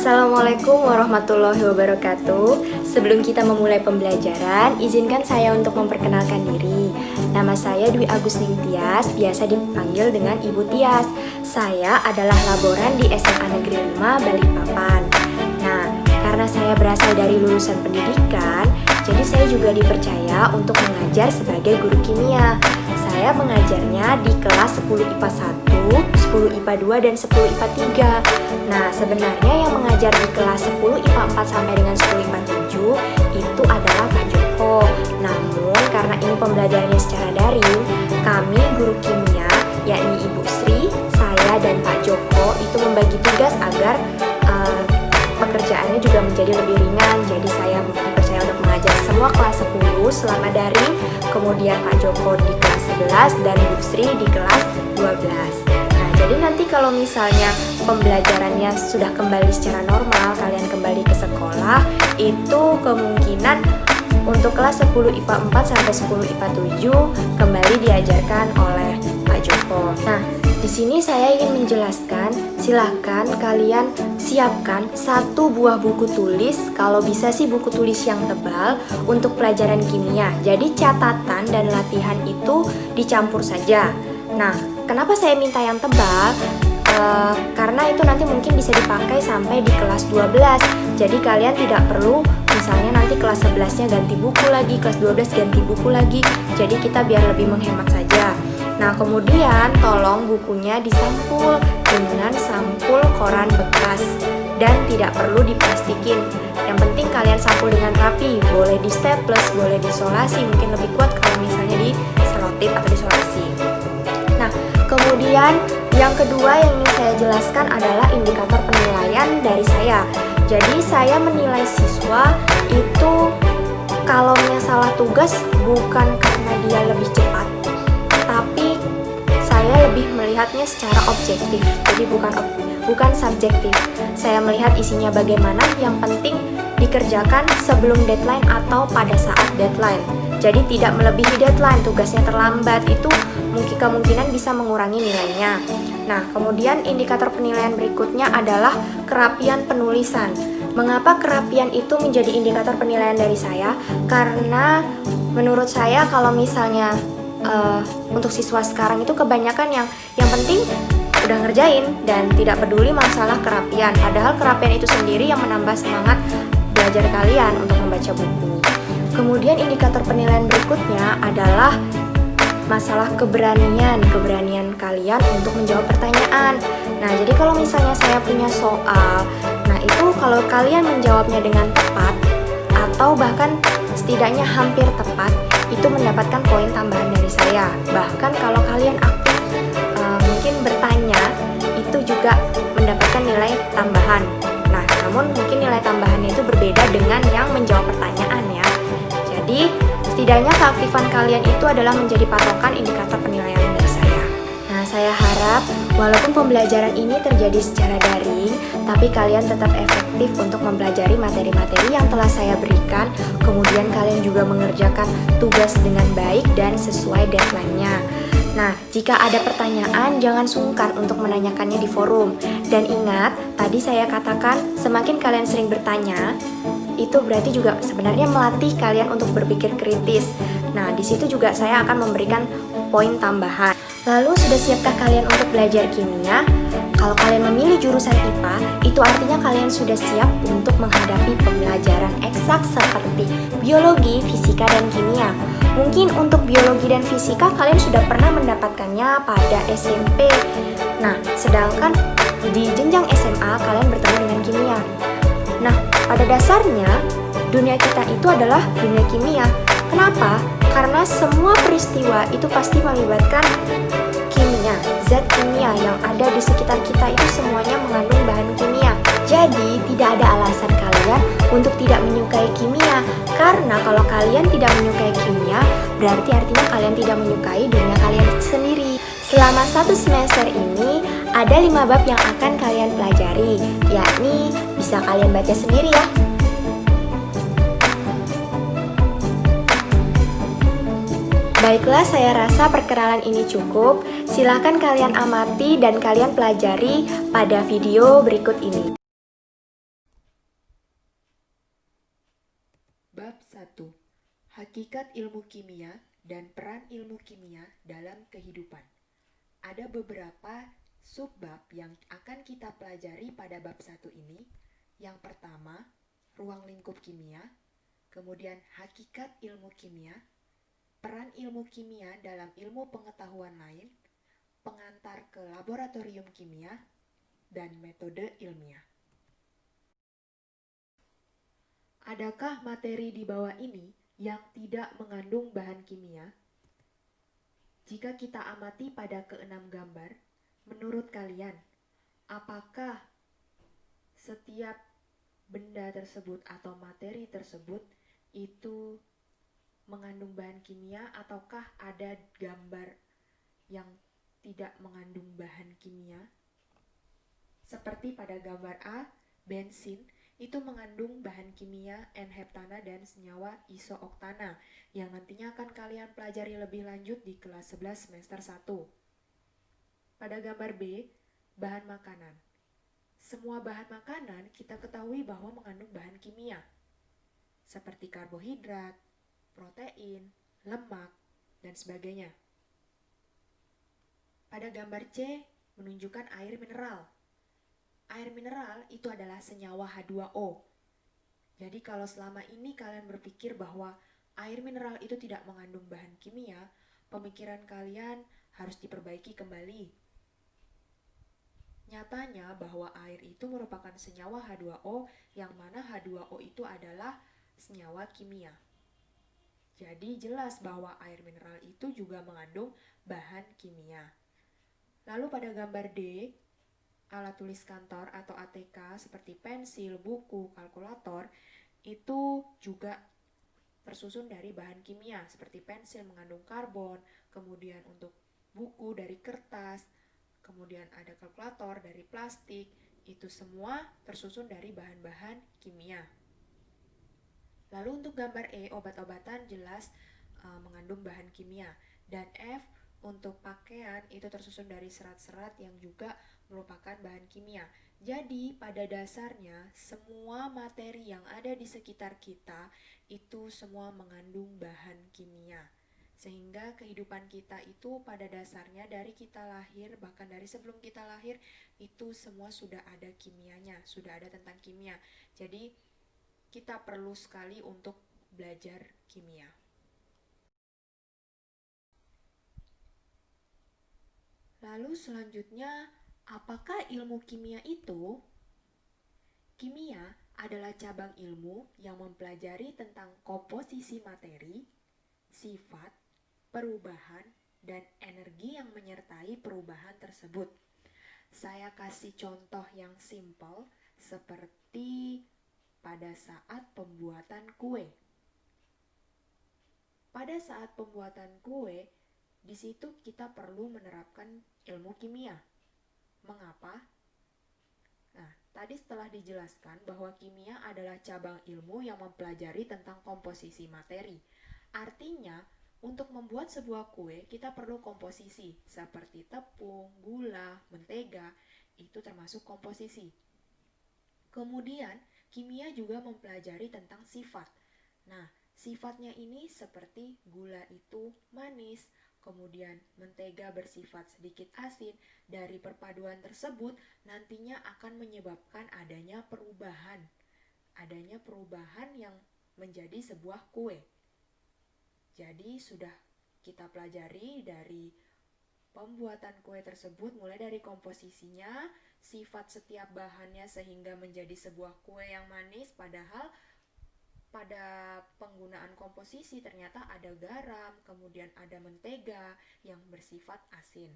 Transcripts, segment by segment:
Assalamualaikum warahmatullahi wabarakatuh. Sebelum kita memulai pembelajaran, izinkan saya untuk memperkenalkan diri. Nama saya Dwi Agustin Tias, biasa dipanggil dengan Ibu Tias. Saya adalah laboran di SMA Negeri 5 Balikpapan. Nah, karena saya berasal dari lulusan pendidikan, jadi saya juga dipercaya untuk mengajar sebagai guru kimia. Saya mengajarnya di kelas 10 IPA 1, 10 IPA 2, dan 10 IPA 3. Nah, sebenarnya yang mengajar di kelas 10 IPA 4 sampai dengan 10 IPA 7 itu adalah Pak Joko. Namun, karena ini pembelajarannya secara daring, kami guru kimia, yakni Ibu Sri, saya, dan Pak Joko itu membagi tugas agar pekerjaannya juga menjadi lebih ringan. Jadi saya dipercaya untuk mengajar semua kelas 10 selama daring, kemudian Pak Joko di kelas 11 dan Bu Sri di kelas 12. Nah, jadi nanti kalau misalnya pembelajarannya sudah kembali secara normal, kalian kembali ke sekolah, itu kemungkinan untuk kelas 10 IPA 4 sampai 10 IPA 7 kembali diajarkan oleh Pak Joko. Nah, di sini saya ingin menjelaskan, silahkan kalian siapkan satu buah buku tulis, kalau bisa sih buku tulis yang tebal untuk pelajaran kimia. Jadi catatan dan latihan itu dicampur saja. Nah, kenapa saya minta yang tebal? Karena itu nanti mungkin bisa dipakai sampai di kelas 12. Jadi kalian tidak perlu misalnya nanti kelas 11-nya ganti buku lagi, kelas 12 ganti buku lagi. Jadi kita biar lebih menghemat saja. Nah, kemudian tolong bukunya disampul dengan sampul koran bekas dan tidak perlu diplastikin. Yang penting kalian sampul dengan rapi, boleh di staples, boleh disolasi, mungkin lebih kuat kalau misalnya di selotip atau disolasi. Nah, kemudian yang kedua yang ingin saya jelaskan adalah indikator penilaian dari saya. Jadi saya menilai siswa itu kalau salah tugas bukan karena dia lebih cepat, tapi saya lebih melihatnya secara objektif. Jadi bukan subjektif. Saya melihat isinya bagaimana, yang penting dikerjakan sebelum deadline atau pada saat deadline. Jadi tidak melebihi deadline, tugasnya terlambat itu mungkin kemungkinan bisa mengurangi nilainya. Nah, kemudian indikator penilaian berikutnya adalah kerapian penulisan. Mengapa kerapian itu menjadi indikator penilaian dari saya? Karena menurut saya kalau misalnya untuk siswa sekarang itu kebanyakan yang penting udah ngerjain dan tidak peduli masalah kerapian. Padahal kerapian itu sendiri yang menambah semangat belajar kalian untuk membaca buku. Kemudian indikator penilaian berikutnya adalah masalah keberanian kalian untuk menjawab pertanyaan. Nah, jadi kalau misalnya saya punya soal, nah itu kalau kalian menjawabnya dengan tepat atau bahkan setidaknya hampir tepat, itu mendapatkan poin tambahan dari saya. Bahkan kalau kalian aktif mungkin bertanya, itu juga mendapatkan nilai tambahan. Nah, namun mungkin nilai tambahannya itu berbeda dengan yang menjawab pertanyaan ya. Jadi setidaknya keaktifan kalian itu adalah menjadi patokan indikator penilaian dari saya. Nah, saya harap walaupun pembelajaran ini terjadi secara daring, tapi kalian tetap efektif untuk mempelajari materi-materi yang telah saya berikan. Kemudian kalian juga mengerjakan tugas dengan baik dan sesuai deadline-nya. Nah, jika ada pertanyaan, jangan sungkan untuk menanyakannya di forum. Dan ingat, tadi saya katakan semakin kalian sering bertanya, itu berarti juga sebenarnya melatih kalian untuk berpikir kritis. Nah, di situ juga saya akan memberikan poin tambahan. Lalu, sudah siapkah kalian untuk belajar kimia? Kalau kalian memilih jurusan IPA, itu artinya kalian sudah siap untuk menghadapi pembelajaran eksak seperti biologi, fisika, dan kimia. Mungkin untuk biologi dan fisika kalian sudah pernah mendapatkannya pada SMP. Nah, sedangkan di jenjang SMA kalian bertemu dengan kimia. Nah, pada dasarnya dunia kita itu adalah dunia kimia. Kenapa? Karena semua peristiwa itu pasti melibatkan kimia. Zat kimia yang ada di sekitar kita itu semuanya mengandung bahan kimia. Jadi, tidak ada alasan kalian untuk tidak menyukai kimia. Karena kalau kalian tidak menyukai kimia, berarti artinya kalian tidak menyukai dunia kalian sendiri. Selama 1 semester ini, ada 5 bab yang akan kalian pelajari, yakni bisa kalian baca sendiri ya. Baiklah, saya rasa perkenalan ini cukup. Silahkan kalian amati dan kalian pelajari pada video berikut ini. Hakikat ilmu kimia dan peran ilmu kimia dalam kehidupan. Ada beberapa subbab yang akan kita pelajari pada bab 1 ini. Yang pertama, ruang lingkup kimia, kemudian hakikat ilmu kimia, peran ilmu kimia dalam ilmu pengetahuan lain, pengantar ke laboratorium kimia, dan metode ilmiah. Adakah materi di bawah ini yang tidak mengandung bahan kimia? Jika kita amati pada keenam gambar, menurut kalian, apakah setiap benda tersebut atau materi tersebut itu mengandung bahan kimia, ataukah ada gambar yang tidak mengandung bahan kimia? Seperti pada gambar A, bensin itu mengandung bahan kimia N-heptana dan senyawa isooktana yang nantinya akan kalian pelajari lebih lanjut di kelas 11 semester 1. Pada gambar B, bahan makanan. Semua bahan makanan kita ketahui bahwa mengandung bahan kimia seperti karbohidrat, protein, lemak, dan sebagainya. Pada gambar C menunjukkan air mineral. Air mineral itu adalah senyawa H2O. Jadi kalau selama ini kalian berpikir bahwa air mineral itu tidak mengandung bahan kimia, pemikiran kalian harus diperbaiki kembali. Nyatanya bahwa air itu merupakan senyawa H2O, yang mana H2O itu adalah senyawa kimia. Jadi jelas bahwa air mineral itu juga mengandung bahan kimia. Lalu pada gambar D, alat tulis kantor atau ATK seperti pensil, buku, kalkulator itu juga tersusun dari bahan kimia seperti pensil mengandung karbon, kemudian untuk buku dari kertas, kemudian ada kalkulator dari plastik, itu semua tersusun dari bahan-bahan kimia. Lalu untuk gambar E, obat-obatan jelas mengandung bahan kimia, dan F untuk pakaian itu tersusun dari serat-serat yang juga merupakan bahan kimia. Jadi pada dasarnya semua materi yang ada di sekitar kita itu semua mengandung bahan kimia. Sehingga kehidupan kita itu pada dasarnya dari kita lahir, bahkan dari sebelum kita lahir itu semua sudah ada kimianya, sudah ada tentang kimia. Jadi kita perlu sekali untuk belajar kimia. Lalu selanjutnya, apakah ilmu kimia itu? Kimia adalah cabang ilmu yang mempelajari tentang komposisi materi, sifat, perubahan, dan energi yang menyertai perubahan tersebut. Saya kasih contoh yang simpel seperti pada saat pembuatan kue. Pada saat pembuatan kue, di situ kita perlu menerapkan ilmu kimia. Mengapa? Nah, tadi setelah dijelaskan bahwa kimia adalah cabang ilmu yang mempelajari tentang komposisi materi. Artinya, untuk membuat sebuah kue, kita perlu komposisi seperti tepung, gula, mentega, itu termasuk komposisi. Kemudian, kimia juga mempelajari tentang sifat. Nah, sifatnya ini seperti gula itu manis, kemudian mentega bersifat sedikit asin. Dari perpaduan tersebut nantinya akan menyebabkan adanya perubahan. Adanya perubahan yang menjadi sebuah kue. Jadi sudah kita pelajari dari pembuatan kue tersebut mulai dari komposisinya, sifat setiap bahannya sehingga menjadi sebuah kue yang manis, padahal pada penggunaan komposisi ternyata ada garam, kemudian ada mentega yang bersifat asin.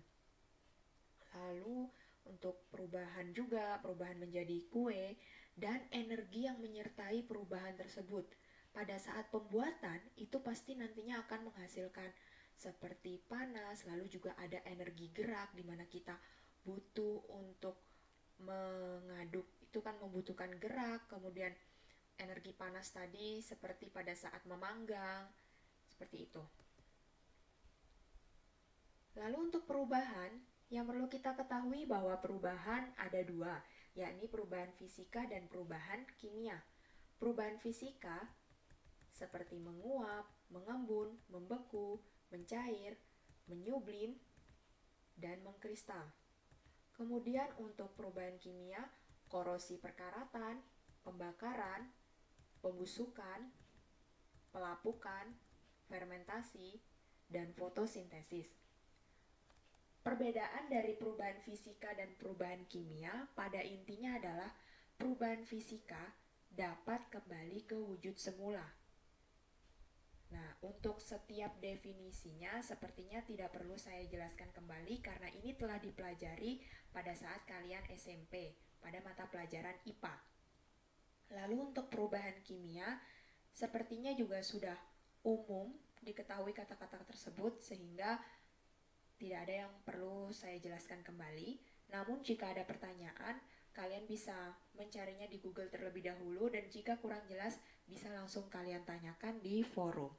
Lalu untuk perubahan juga, perubahan menjadi kue, dan energi yang menyertai perubahan tersebut. Pada saat pembuatan itu pasti nantinya akan menghasilkan seperti panas, lalu juga ada energi gerak di mana kita butuh untuk mengaduk, itu kan membutuhkan gerak, kemudian energi panas tadi seperti pada saat memanggang, seperti itu. Lalu untuk perubahan, yang perlu kita ketahui bahwa perubahan ada dua, yakni perubahan fisika dan perubahan kimia. Perubahan fisika seperti menguap, mengembun, membeku, mencair, menyublim, dan mengkristal. Kemudian untuk perubahan kimia, korosi perkaratan, pembakaran, pembusukan, pelapukan, fermentasi, dan fotosintesis. Perbedaan dari perubahan fisika dan perubahan kimia pada intinya adalah perubahan fisika dapat kembali ke wujud semula. Nah, untuk setiap definisinya sepertinya tidak perlu saya jelaskan kembali karena ini telah dipelajari pada saat kalian SMP pada mata pelajaran IPA. Lalu untuk perubahan kimia, sepertinya juga sudah umum diketahui kata-kata tersebut sehingga tidak ada yang perlu saya jelaskan kembali. Namun jika ada pertanyaan, kalian bisa mencarinya di Google terlebih dahulu dan jika kurang jelas bisa langsung kalian tanyakan di forum.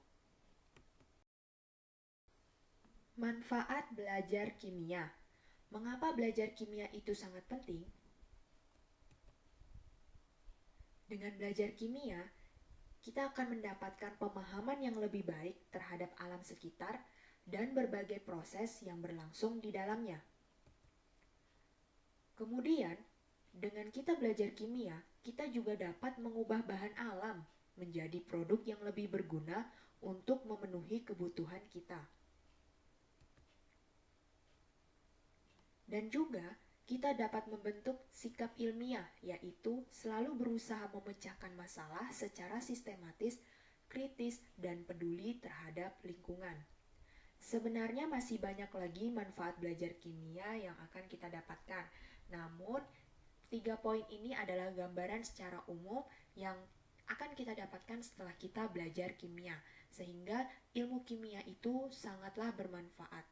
Manfaat belajar kimia. Mengapa belajar kimia itu sangat penting? Dengan belajar kimia, kita akan mendapatkan pemahaman yang lebih baik terhadap alam sekitar dan berbagai proses yang berlangsung di dalamnya. Kemudian, dengan kita belajar kimia, kita juga dapat mengubah bahan alam menjadi produk yang lebih berguna untuk memenuhi kebutuhan kita. Dan juga kita dapat membentuk sikap ilmiah, yaitu selalu berusaha memecahkan masalah secara sistematis, kritis, dan peduli terhadap lingkungan. Sebenarnya masih banyak lagi manfaat belajar kimia yang akan kita dapatkan. Namun, 3 poin ini adalah gambaran secara umum yang akan kita dapatkan setelah kita belajar kimia. Sehingga ilmu kimia itu sangatlah bermanfaat.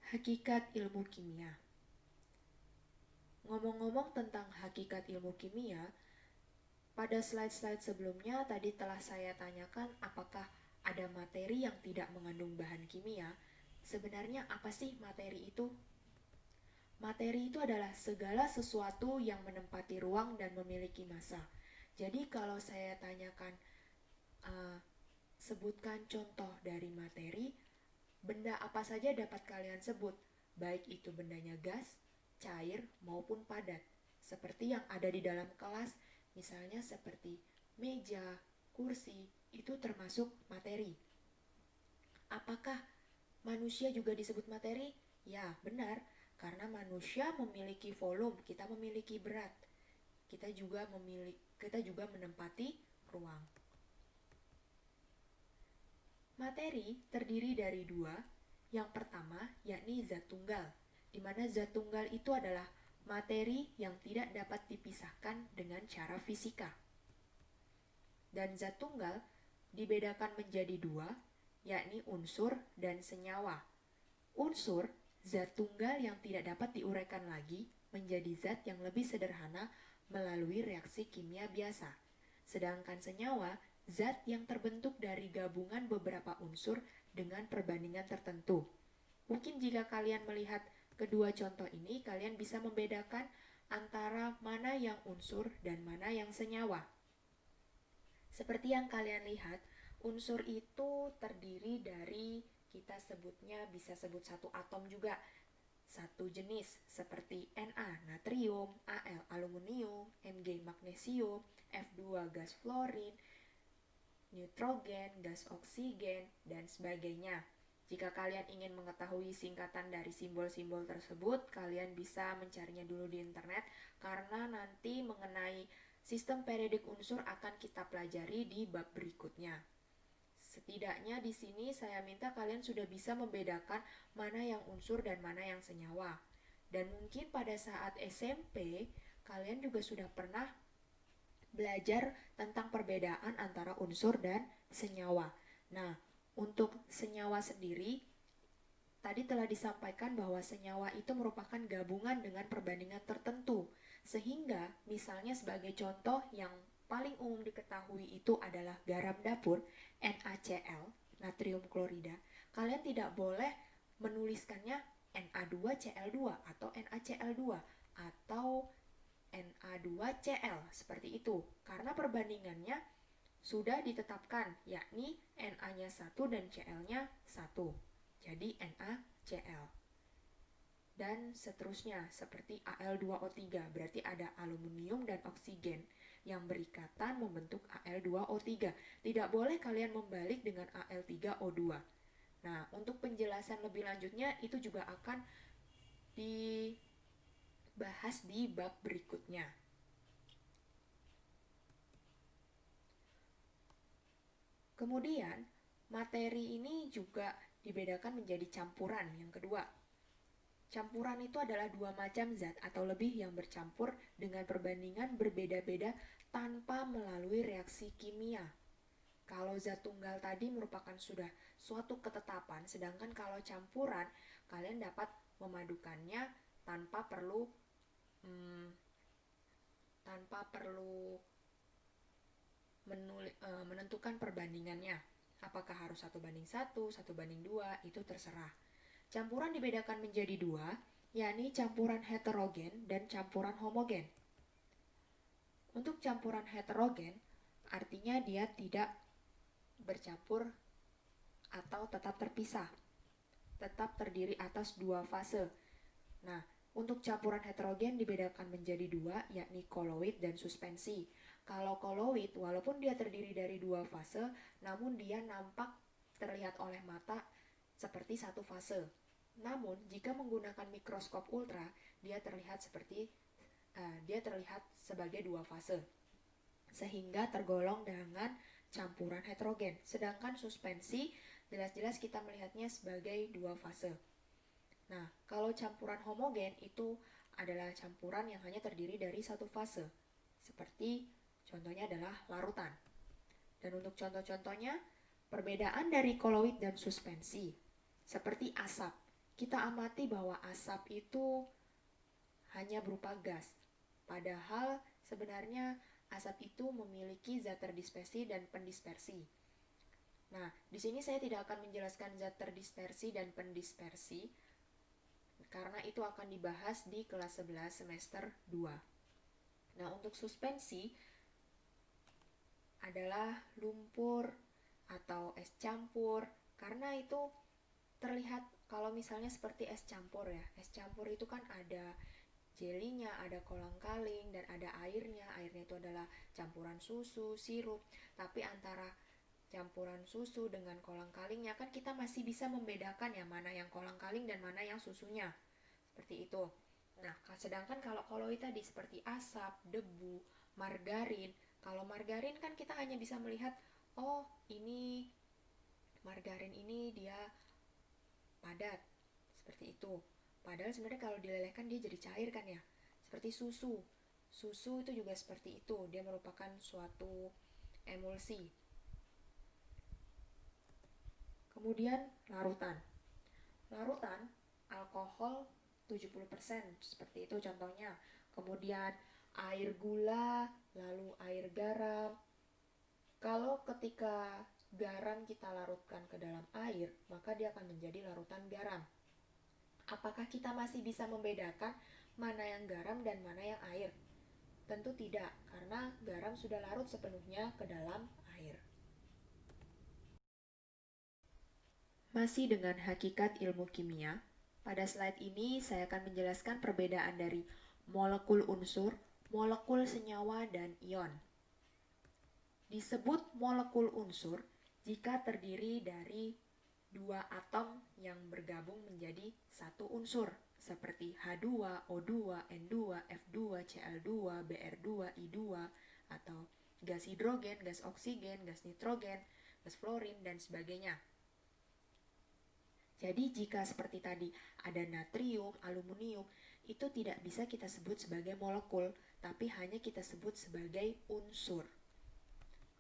Hakikat ilmu kimia. Ngomong-ngomong tentang hakikat ilmu kimia, pada slide-slide sebelumnya tadi telah saya tanyakan apakah ada materi yang tidak mengandung bahan kimia. Sebenarnya apa sih materi itu? Materi itu adalah segala sesuatu yang menempati ruang dan memiliki massa. Jadi kalau saya tanyakan, sebutkan contoh dari materi, benda apa saja dapat kalian sebut, baik itu bendanya gas, cair, maupun padat. Seperti yang ada di dalam kelas, misalnya seperti meja, kursi, itu termasuk materi. Apakah manusia juga disebut materi? Ya, benar. Karena manusia memiliki volume, kita memiliki berat. Kita juga menempati ruang. Materi terdiri dari 2. Yang pertama, yakni zat tunggal, di mana zat tunggal itu adalah materi yang tidak dapat dipisahkan dengan cara fisika. Dan zat tunggal dibedakan menjadi 2, yakni unsur dan senyawa. Unsur, zat tunggal yang tidak dapat diuraikan lagi menjadi zat yang lebih sederhana melalui reaksi kimia biasa. Sedangkan senyawa, zat yang terbentuk dari gabungan beberapa unsur dengan perbandingan tertentu. Mungkin jika kalian melihat kedua contoh ini, kalian bisa membedakan antara mana yang unsur dan mana yang senyawa. Seperti yang kalian lihat, unsur itu terdiri dari, kita sebutnya bisa sebut satu atom juga, satu jenis seperti Na natrium, Al aluminium, Mg magnesium, F2 gas fluorin, nitrogen, gas oksigen, dan sebagainya. Jika kalian ingin mengetahui singkatan dari simbol-simbol tersebut, kalian bisa mencarinya dulu di internet karena nanti mengenai sistem periodik unsur akan kita pelajari di bab berikutnya. Setidaknya di sini saya minta kalian sudah bisa membedakan mana yang unsur dan mana yang senyawa. Dan mungkin pada saat SMP, kalian juga sudah pernah belajar tentang perbedaan antara unsur dan senyawa. Nah, untuk senyawa sendiri, tadi telah disampaikan bahwa senyawa itu merupakan gabungan dengan perbandingan tertentu. Sehingga, misalnya sebagai contoh yang paling umum diketahui itu adalah garam dapur, NaCl, natrium klorida. Kalian tidak boleh menuliskannya Na2Cl2 atau NaCl2 atau Na2Cl, seperti itu. Karena perbandingannya sudah ditetapkan, yakni Na-nya 1 dan Cl-nya 1. Jadi NaCl. Dan seterusnya, seperti Al2O3, berarti ada aluminium dan oksigen yang berikatan membentuk Al2O3. Tidak boleh kalian membalik dengan Al3O2. Nah, untuk penjelasan lebih lanjutnya itu juga akan dibahas di bab berikutnya. Kemudian, materi ini juga dibedakan menjadi campuran yang kedua. Campuran itu adalah dua macam zat atau lebih yang bercampur dengan perbandingan berbeda-beda tanpa melalui reaksi kimia. Kalau zat tunggal tadi merupakan sudah suatu ketetapan, sedangkan kalau campuran, kalian dapat memadukannya tanpa perlu menentukan perbandingannya. Apakah harus 1:1, 1:2, itu terserah. Campuran dibedakan menjadi dua, yakni campuran heterogen dan campuran homogen. Untuk campuran heterogen, artinya dia tidak bercampur atau tetap terpisah, tetap terdiri atas dua fase. Nah, untuk campuran heterogen dibedakan menjadi dua, yakni koloid dan suspensi. Kalau koloid, walaupun dia terdiri dari dua fase, namun dia nampak terlihat oleh mata seperti satu fase. Namun, jika menggunakan mikroskop ultra, dia terlihat sebagai dua fase, sehingga tergolong dengan campuran heterogen. Sedangkan suspensi, jelas-jelas kita melihatnya sebagai dua fase. Nah, kalau campuran homogen itu adalah campuran yang hanya terdiri dari satu fase, seperti contohnya adalah larutan. Dan untuk contoh-contohnya, perbedaan dari koloid dan suspensi, seperti asap. Kita amati bahwa asap itu hanya berupa gas, padahal sebenarnya asap itu memiliki zat terdispersi dan pendispersi. Nah, di sini saya tidak akan menjelaskan zat terdispersi dan pendispersi, karena itu akan dibahas di kelas 11 semester 2. Nah, untuk suspensi adalah lumpur atau es campur, karena itu terlihat kalau misalnya seperti es campur ya. Es campur itu kan ada jelinya, ada kolang-kaling, dan ada airnya. Airnya itu adalah campuran susu, sirup. Tapi antara campuran susu dengan kolang-kalingnya kan kita masih bisa membedakan ya mana yang kolang-kaling dan mana yang susunya. Seperti itu. Nah, sedangkan kalau koloid tadi seperti asap, debu, margarin. Kalau margarin kan kita hanya bisa melihat, oh ini margarin ini dia padat. Seperti itu. Padahal sebenarnya kalau dilelehkan dia jadi cair kan ya. Seperti susu. Susu itu juga seperti itu. Dia merupakan suatu emulsi. Kemudian larutan. Larutan alkohol 70%, seperti itu contohnya. Kemudian air gula, lalu air garam. Kalau ketika garam kita larutkan ke dalam air, maka dia akan menjadi larutan garam. Apakah kita masih bisa membedakan mana yang garam dan mana yang air? Tentu tidak, karena garam sudah larut sepenuhnya ke dalam air. Masih dengan hakikat ilmu kimia, pada slide ini saya akan menjelaskan perbedaan dari molekul unsur, molekul senyawa, dan ion. Disebut molekul unsur jika terdiri dari dua atom yang bergabung menjadi satu unsur, seperti H2O2, N2, F2, Cl2, Br2, I2, atau gas hidrogen, gas oksigen, gas nitrogen, gas fluorin, dan sebagainya. Jadi jika seperti tadi ada natrium, aluminium, itu tidak bisa kita sebut sebagai molekul, tapi hanya kita sebut sebagai unsur.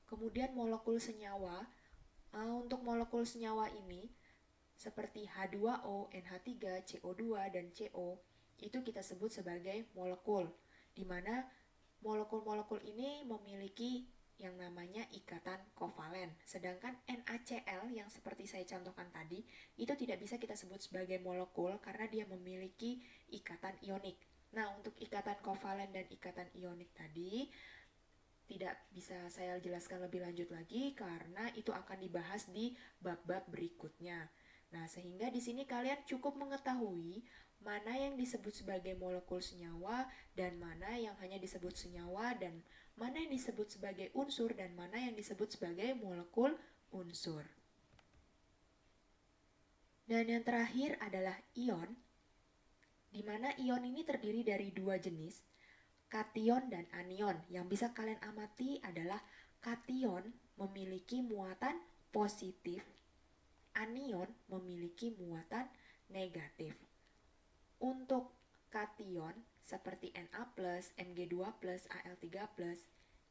Kemudian molekul senyawa, untuk molekul senyawa ini seperti H2O, NH3, CO2, dan CO, itu kita sebut sebagai molekul, di mana molekul-molekul ini memiliki yang namanya ikatan kovalen. Sedangkan NaCl yang seperti saya contohkan tadi, itu tidak bisa kita sebut sebagai molekul karena dia memiliki ikatan ionik. Nah, untuk ikatan kovalen dan ikatan ionik tadi tidak bisa saya jelaskan lebih lanjut lagi karena itu akan dibahas di bab-bab berikutnya. Nah, sehingga di sini kalian cukup mengetahui mana yang disebut sebagai molekul senyawa dan mana yang hanya disebut senyawa dan mana yang disebut sebagai unsur dan mana yang disebut sebagai molekul unsur. Dan yang terakhir adalah ion, di mana ion ini terdiri dari dua jenis, kation dan anion. Yang bisa kalian amati adalah kation memiliki muatan positif, anion memiliki muatan negatif. Untuk kation seperti Na+, Mg2+, Al3+,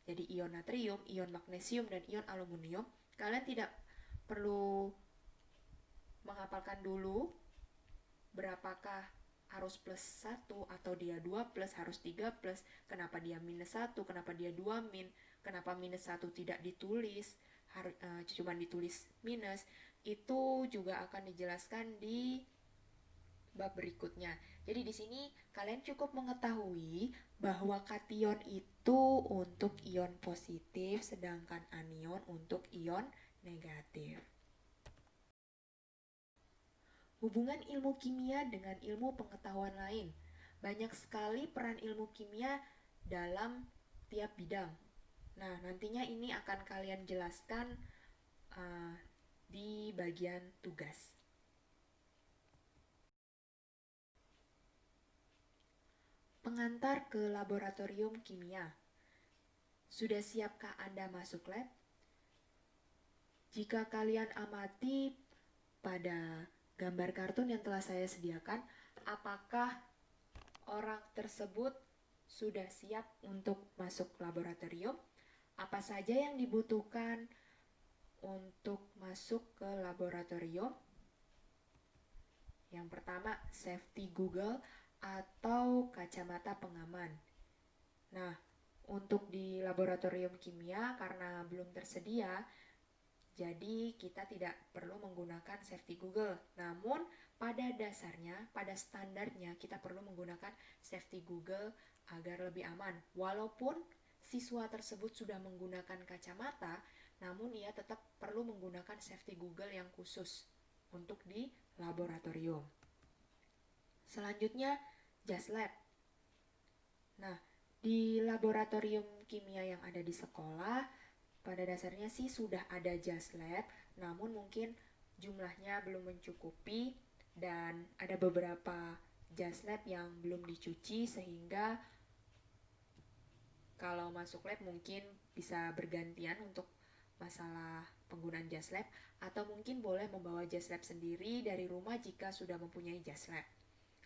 jadi ion natrium, ion magnesium, dan ion aluminium, kalian tidak perlu menghafalkan dulu berapakah harus plus 1 atau dia 2 plus, harus 3 plus, kenapa dia minus 1, kenapa dia 2 min, kenapa minus 1 tidak ditulis, cuma ditulis minus, itu juga akan dijelaskan di bab berikutnya. Jadi di sini kalian cukup mengetahui bahwa kation itu untuk ion positif, sedangkan anion untuk ion negatif. Hubungan ilmu kimia dengan ilmu pengetahuan lain. Banyak sekali peran ilmu kimia dalam tiap bidang. Nah, nantinya ini akan kalian jelaskan di bagian tugas. Pengantar ke laboratorium kimia. Sudah siapkah Anda masuk lab? Jika kalian amati pada gambar kartun yang telah saya sediakan, apakah orang tersebut sudah siap untuk masuk laboratorium? Apa saja yang dibutuhkan untuk masuk ke laboratorium? Yang pertama, safety goggle atau kacamata pengaman. Nah, untuk di laboratorium kimia karena belum tersedia, jadi kita tidak perlu menggunakan safety goggle. Namun pada dasarnya, pada standarnya kita perlu menggunakan safety goggle agar lebih aman. Walaupun siswa tersebut sudah menggunakan kacamata, namun ia tetap perlu menggunakan safety goggle yang khusus untuk di laboratorium. Selanjutnya, jas lab. Nah, di laboratorium kimia yang ada di sekolah, pada dasarnya sih sudah ada jas lab, namun mungkin jumlahnya belum mencukupi dan ada beberapa jas lab yang belum dicuci sehingga kalau masuk lab mungkin bisa bergantian untuk masalah penggunaan jas lab atau mungkin boleh membawa jas lab sendiri dari rumah jika sudah mempunyai jas lab.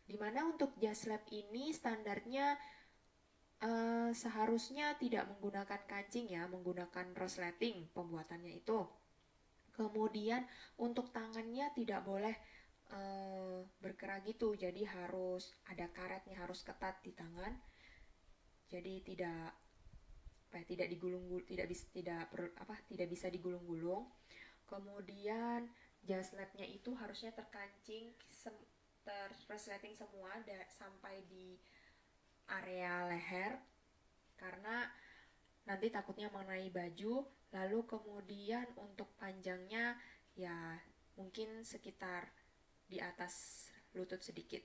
Dimana untuk jas lab ini standarnya seharusnya tidak menggunakan kancing ya, menggunakan resleting pembuatannya itu. Kemudian untuk tangannya tidak boleh bergerak gitu, jadi harus ada karetnya, harus ketat di tangan. Jadi tidak bisa digulung-gulung. Kemudian jas labnya itu harusnya terkancing, terresleting semua sampai di area leher karena nanti takutnya mengenai baju. Lalu kemudian untuk panjangnya ya mungkin sekitar di atas lutut sedikit.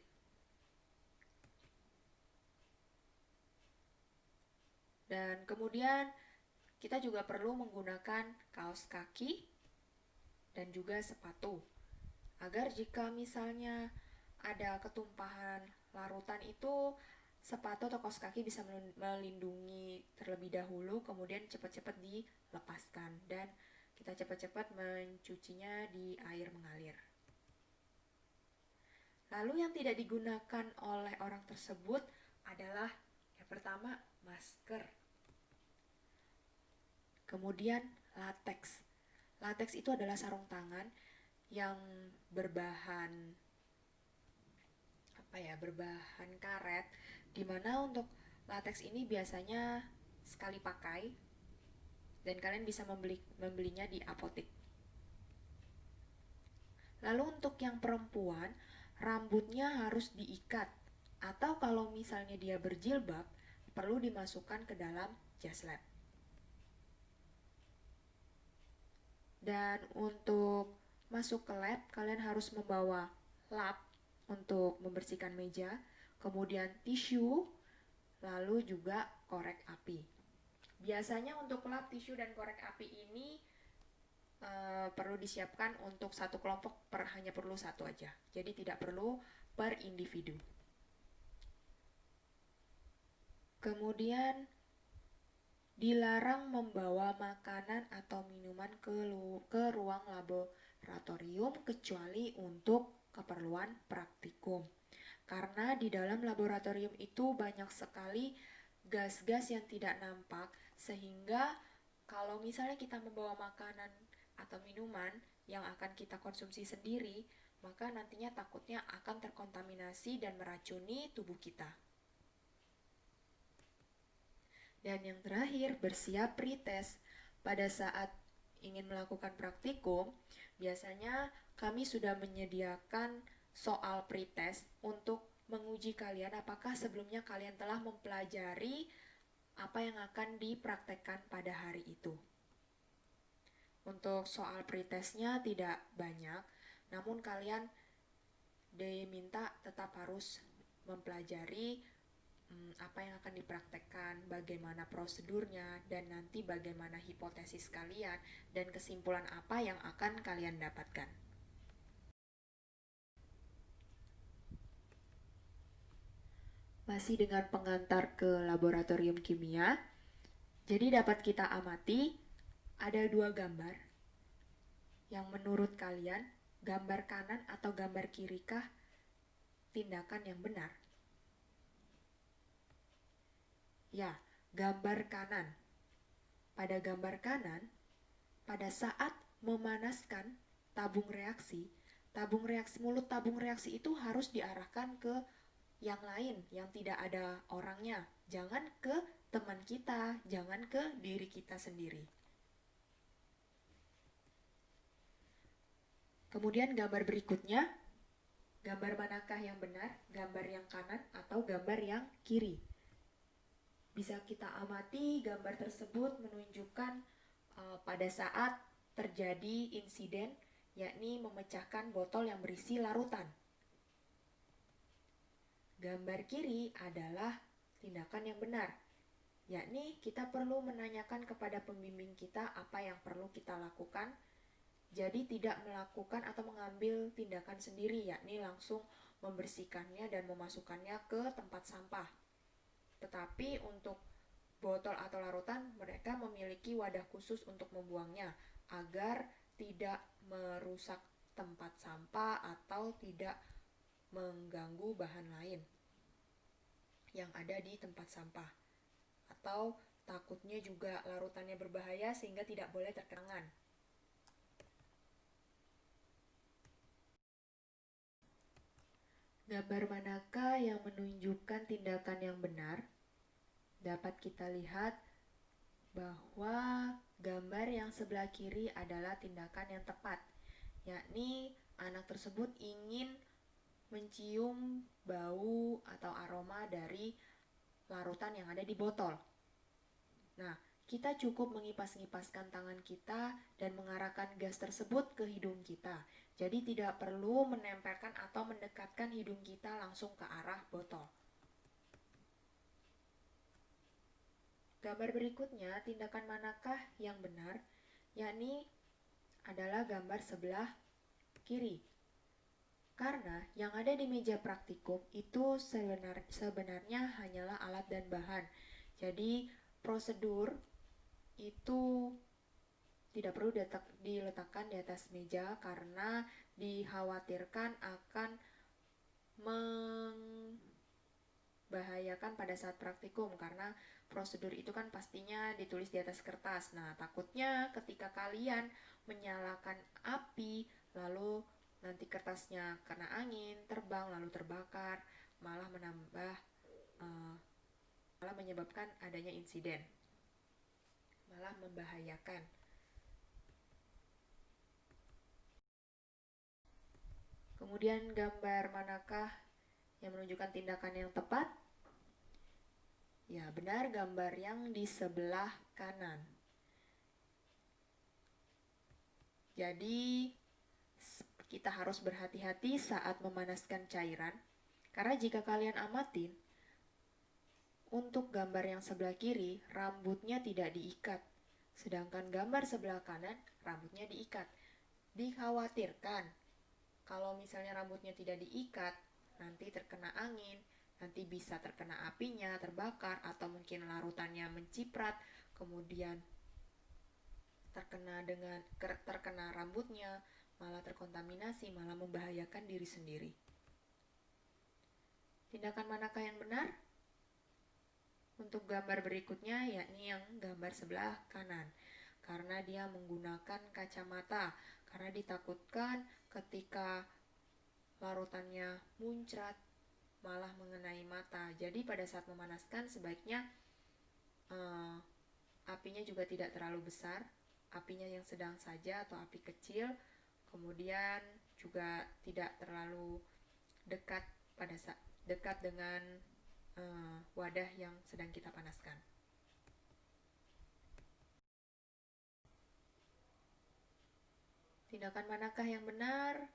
Dan kemudian kita juga perlu menggunakan kaos kaki dan juga sepatu agar jika misalnya ada ketumpahan larutan itu sepatu atau kaos kaki bisa melindungi terlebih dahulu, kemudian cepat-cepat dilepaskan dan kita cepat-cepat mencucinya di air mengalir. Lalu yang tidak digunakan oleh orang tersebut adalah yang pertama masker, kemudian latex. Latex itu adalah sarung tangan yang berbahan karet, dimana untuk latex ini biasanya sekali pakai dan kalian bisa membelinya di apotek. Lalu untuk yang perempuan, rambutnya harus diikat Atau kalau misalnya dia berjilbab, perlu dimasukkan ke dalam jas lab. Dan untuk masuk ke lab, kalian harus membawa lap untuk membersihkan meja, kemudian tisu, lalu juga korek api. Biasanya untuk lap, tisu, dan korek api ini perlu disiapkan untuk satu kelompok hanya perlu satu aja. Jadi tidak perlu per individu. Kemudian dilarang membawa makanan atau minuman ke ruang laboratorium kecuali untuk keperluan praktikum. Karena di dalam laboratorium itu banyak sekali gas-gas yang tidak nampak, sehingga kalau misalnya kita membawa makanan atau minuman yang akan kita konsumsi sendiri, maka nantinya takutnya akan terkontaminasi dan meracuni tubuh kita. Dan yang terakhir, bersiap pretest. Pada saat ingin melakukan praktikum, biasanya kami sudah menyediakan soal pretest untuk menguji kalian apakah sebelumnya kalian telah mempelajari apa yang akan dipraktekkan pada hari itu. Untuk soal pretestnya tidak banyak, namun kalian diminta tetap harus mempelajari apa yang akan dipraktekkan, bagaimana prosedurnya, dan nanti bagaimana hipotesis kalian, dan kesimpulan apa yang akan kalian dapatkan. Masih dengan pengantar ke laboratorium kimia, jadi dapat kita amati ada dua gambar yang menurut kalian gambar kanan atau gambar kirikah tindakan yang benar? Ya, gambar kanan. Pada gambar kanan, pada saat memanaskan tabung reaksi mulut tabung reaksi itu harus diarahkan ke yang lain yang tidak ada orangnya. Jangan ke teman kita, jangan ke diri kita sendiri. Kemudian gambar berikutnya, gambar manakah yang benar? Gambar yang kanan atau gambar yang kiri? Bisa kita amati gambar tersebut menunjukkan pada saat terjadi insiden, yakni memecahkan botol yang berisi larutan. Gambar kiri adalah tindakan yang benar, yakni kita perlu menanyakan kepada pembimbing kita apa yang perlu kita lakukan. Jadi tidak melakukan atau mengambil tindakan sendiri, yakni langsung membersihkannya dan memasukkannya ke tempat sampah. Tetapi untuk botol atau larutan, mereka memiliki wadah khusus untuk membuangnya agar tidak merusak tempat sampah atau tidak mengganggu bahan lain yang ada di tempat sampah. Atau takutnya juga larutannya berbahaya sehingga tidak boleh terkenangan. Gambar manakah yang menunjukkan tindakan yang benar? Dapat kita lihat bahwa gambar yang sebelah kiri adalah tindakan yang tepat, yakni anak tersebut ingin mencium bau atau aroma dari larutan yang ada di botol. Nah, kita cukup mengipas-ngipaskan tangan kita dan mengarahkan gas tersebut ke hidung kita. Jadi tidak perlu menempelkan atau mendekatkan hidung kita langsung ke arah botol. Gambar berikutnya, tindakan manakah yang benar? Yakni adalah gambar sebelah kiri. Karena yang ada di meja praktikum itu sebenarnya hanyalah alat dan bahan. Jadi prosedur itu tidak perlu diletakkan di atas meja karena dikhawatirkan akan membahayakan pada saat praktikum, karena prosedur itu kan pastinya ditulis di atas kertas. Nah, takutnya ketika kalian menyalakan api lalu nanti kertasnya kena angin, terbang, lalu terbakar, malah menyebabkan adanya insiden, malah membahayakan. Kemudian gambar manakah yang menunjukkan tindakan yang tepat? Ya, benar, gambar yang di sebelah kanan. Jadi, kita harus berhati-hati saat memanaskan cairan, karena jika kalian amatin, untuk gambar yang sebelah kiri, rambutnya tidak diikat. Sedangkan gambar sebelah kanan, rambutnya diikat. Dikhawatirkan, kalau misalnya rambutnya tidak diikat, nanti terkena angin, nanti bisa terkena apinya, terbakar, atau mungkin larutannya menciprat, kemudian terkena rambutnya, malah terkontaminasi, malah membahayakan diri sendiri. Tindakan manakah yang benar? Untuk gambar berikutnya, yakni yang gambar sebelah kanan, karena dia menggunakan kacamata, karena ditakutkan ketika larutannya muncrat malah mengenai mata. Jadi pada saat memanaskan sebaiknya apinya juga tidak terlalu besar, apinya yang sedang saja atau api kecil, kemudian juga tidak terlalu dekat dengan wadah yang sedang kita panaskan. Tindakan manakah yang benar?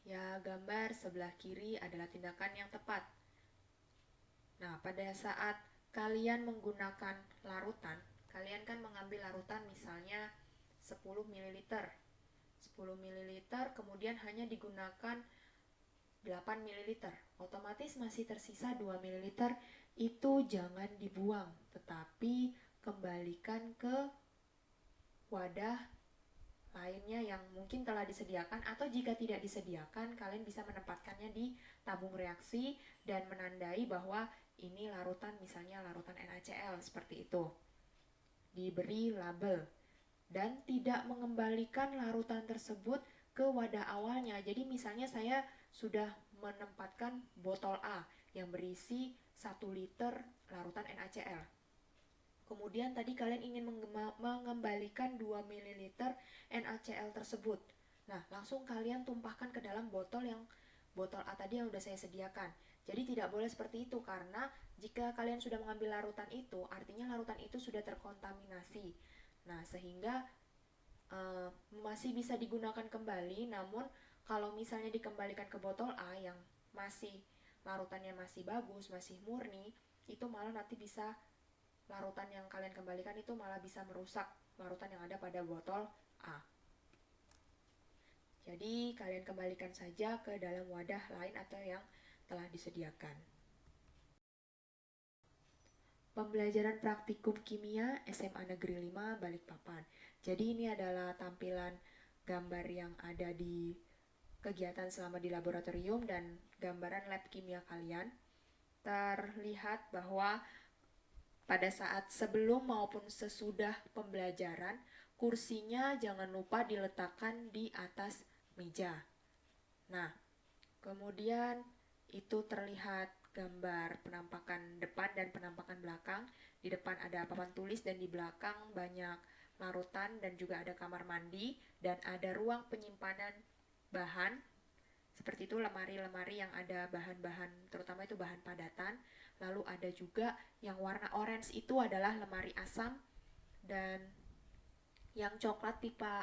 Ya, gambar sebelah kiri adalah tindakan yang tepat. Nah, pada saat kalian menggunakan larutan, kalian kan mengambil larutan misalnya 10 ml. 10 ml kemudian hanya digunakan 8 ml. Otomatis masih tersisa 2 ml. Itu jangan dibuang, tetapi kembalikan ke wadah lainnya yang mungkin telah disediakan, atau jika tidak disediakan, kalian bisa menempatkannya di tabung reaksi dan menandai bahwa ini larutan, misalnya larutan NaCl seperti itu. Diberi label dan tidak mengembalikan larutan tersebut ke wadah awalnya. Jadi misalnya saya sudah menempatkan botol A yang berisi 1 liter larutan NaCl. Kemudian tadi kalian ingin mengembalikan 2 ml NaCl tersebut. Nah, langsung kalian tumpahkan ke dalam botol A tadi yang sudah saya sediakan. Jadi tidak boleh seperti itu, karena jika kalian sudah mengambil larutan itu, artinya larutan itu sudah terkontaminasi. Nah, sehingga masih bisa digunakan kembali, namun kalau misalnya dikembalikan ke botol A yang larutannya masih bagus, masih murni, itu malah nanti bisa larutan yang kalian kembalikan itu malah bisa merusak larutan yang ada pada botol A. Jadi kalian kembalikan saja ke dalam wadah lain atau yang telah disediakan. Pembelajaran praktikum kimia SMA Negeri 5 Balikpapan. Jadi ini adalah tampilan gambar yang ada di kegiatan selama di laboratorium dan gambaran lab kimia kalian. Terlihat bahwa pada saat sebelum maupun sesudah pembelajaran, kursinya jangan lupa diletakkan di atas meja. Nah, kemudian itu terlihat gambar penampakan depan dan penampakan belakang. Di depan ada papan tulis dan di belakang banyak larutan dan juga ada kamar mandi dan ada ruang penyimpanan bahan. Seperti itu lemari-lemari yang ada bahan-bahan, terutama itu bahan padatan. Lalu ada juga yang warna orange itu adalah lemari asam, dan yang coklat